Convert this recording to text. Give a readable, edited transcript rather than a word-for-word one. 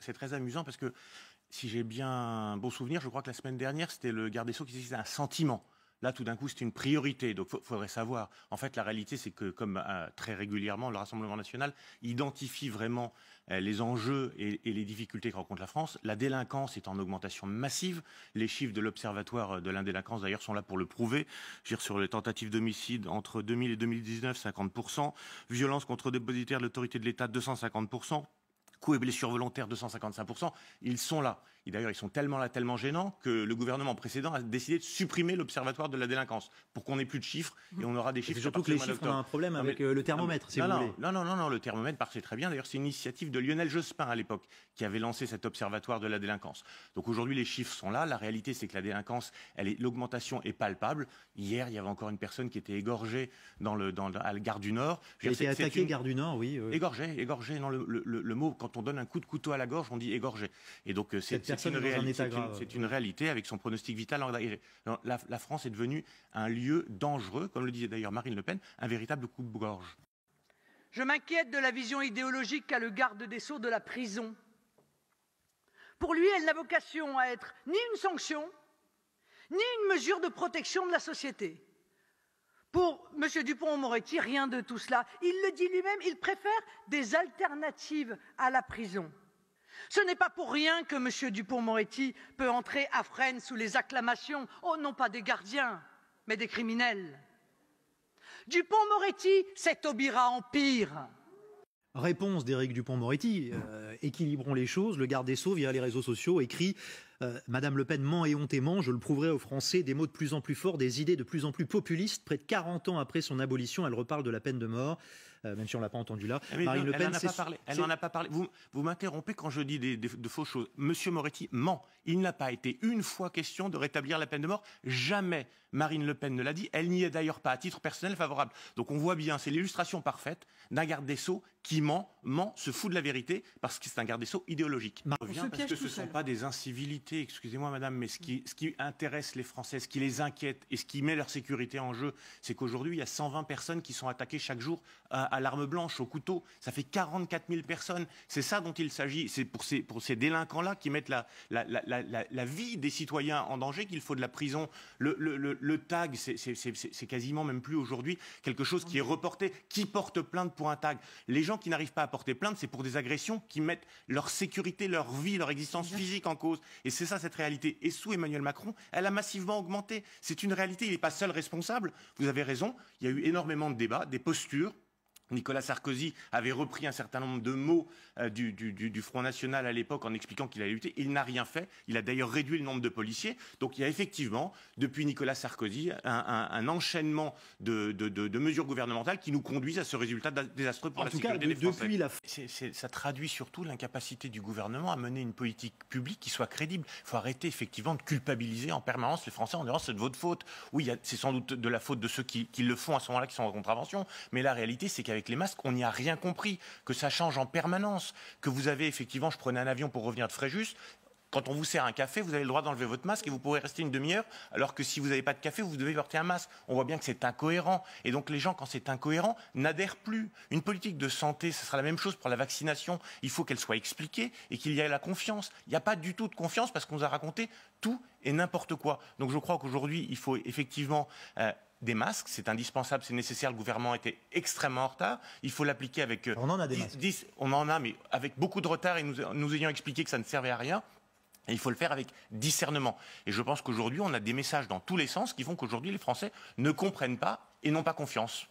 C'est très amusant parce que, si j'ai bien un bon souvenir, je crois que la semaine dernière, c'était le garde des Sceaux qui disait que c'était un sentiment. Là, tout d'un coup, c'est une priorité. Donc, il faudrait savoir. En fait, la réalité, c'est que, comme très régulièrement, le Rassemblement national identifie vraiment les enjeux et les difficultés que rencontre la France. La délinquance est en augmentation massive. Les chiffres de l'Observatoire de l'indélinquance, d'ailleurs, sont là pour le prouver. Je veux dire, sur les tentatives d'homicide, entre 2000 et 2019, 50%. Violence contre dépositaire de l'autorité de l'État, 250%. Coups et blessures volontaires, 255%, ils sont là. Et d'ailleurs, ils sont tellement là, tellement gênants, que le gouvernement précédent a décidé de supprimer l'Observatoire de la délinquance, pour qu'on n'ait plus de chiffres, et on aura des chiffres. C'est surtout que les chiffres, on a un problème avec le thermomètre, si vous voulez. Non, le thermomètre marchait très bien. D'ailleurs, c'est une initiative de Lionel Jospin, à l'époque, qui avait lancé cet Observatoire de la délinquance. Donc aujourd'hui, les chiffres sont là. La réalité, c'est que la délinquance, l'augmentation est palpable. Hier, il y avait encore une personne qui était égorgée à la gare du Nord. Qui a été attaquée, gare du Nord, oui. Égorgée, non, le mot, quand on donne un coup de couteau à la gorge, on dit égorgé. Et donc, c'est une réalité avec son pronostic vital. La France est devenue un lieu dangereux, comme le disait d'ailleurs Marine Le Pen, un véritable coup de gorge. Je m'inquiète de la vision idéologique qu'a le garde des Sceaux de la prison. Pour lui, elle n'a vocation à être ni une sanction, ni une mesure de protection de la société. Pour M. Dupond-Moretti, rien de tout cela. Il le dit lui-même, il préfère des alternatives à la prison. Ce n'est pas pour rien que M. Dupond-Moretti peut entrer à Fresnes sous les acclamations, oh non pas des gardiens, mais des criminels. Dupond-Moretti, c'est Taubira en pire. Réponse d'Éric Dupond-Moretti, équilibrons les choses. Le garde des Sceaux, via les réseaux sociaux, écrit Madame Le Pen ment et hontément, je le prouverai aux Français, des mots de plus en plus forts, des idées de plus en plus populistes. Près de 40 ans après son abolition, elle reparle de la peine de mort, même si on ne l'a pas entendu là. Marine Le Pen, elle n'en a pas parlé. Vous m'interrompez quand je dis de fausses choses. Monsieur Moretti ment. Il n'a pas été une fois question de rétablir la peine de mort. Jamais Marine Le Pen ne l'a dit. Elle n'y est d'ailleurs pas à titre personnel favorable. Donc on voit bien, c'est l'illustration parfaite d'un garde des Sceaux qui ment, se fout de la vérité, parce que c'est un garde des Sceaux idéologique. Parce que ce ne sont pas des incivilités, excusez-moi madame, mais ce qui intéresse les Français, ce qui les inquiète et ce qui met leur sécurité en jeu, c'est qu'aujourd'hui, il y a 120 personnes qui sont attaquées chaque jour à l'arme blanche, au couteau. Ça fait 44 000 personnes. C'est ça dont il s'agit. C'est pour ces délinquants-là qui mettent la vie des citoyens en danger qu'il faut de la prison. Le tag, c'est quasiment même plus aujourd'hui quelque chose qui est reporté. Qui porte plainte pour un tag? Les gens qui n'arrivent pas à porter plainte, c'est pour des agressions qui mettent leur sécurité, leur vie, leur existence physique en cause. Et c'est ça cette réalité. Et sous Emmanuel Macron, elle a massivement augmenté. C'est une réalité. Il n'est pas seul responsable. Vous avez raison. Il y a eu énormément de débats, des postures. Nicolas Sarkozy avait repris un certain nombre de mots du Front National à l'époque en expliquant qu'il allait lutter. Il n'a rien fait. Il a d'ailleurs réduit le nombre de policiers. Donc il y a effectivement, depuis Nicolas Sarkozy, un enchaînement de mesures gouvernementales qui nous conduisent à ce résultat désastreux pour la sécurité des Français. Ça traduit surtout l'incapacité du gouvernement à mener une politique publique qui soit crédible. Il faut arrêter effectivement de culpabiliser en permanence les Français en disant c'est de votre faute. Oui, c'est sans doute de la faute de ceux qui le font à ce moment-là, qui sont en contravention. Mais la réalité, c'est qu'avec les masques, on n'y a rien compris, que ça change en permanence, que vous avez effectivement, je prenais un avion pour revenir de Fréjus, quand on vous sert un café, vous avez le droit d'enlever votre masque et vous pourrez rester une demi-heure, alors que si vous n'avez pas de café, vous devez porter un masque. On voit bien que c'est incohérent. Et donc les gens, quand c'est incohérent, n'adhèrent plus. Une politique de santé, ce sera la même chose pour la vaccination. Il faut qu'elle soit expliquée et qu'il y ait la confiance. Il n'y a pas du tout de confiance parce qu'on nous a raconté tout et n'importe quoi. Donc je crois qu'aujourd'hui, il faut effectivement... des masques, c'est indispensable, c'est nécessaire. Le gouvernement était extrêmement en retard. Il faut l'appliquer avec... on en a des masques. On en a, mais avec beaucoup de retard et nous ayant expliqué que ça ne servait à rien. Et il faut le faire avec discernement. Et je pense qu'aujourd'hui, on a des messages dans tous les sens qui font qu'aujourd'hui, les Français ne comprennent pas et n'ont pas confiance.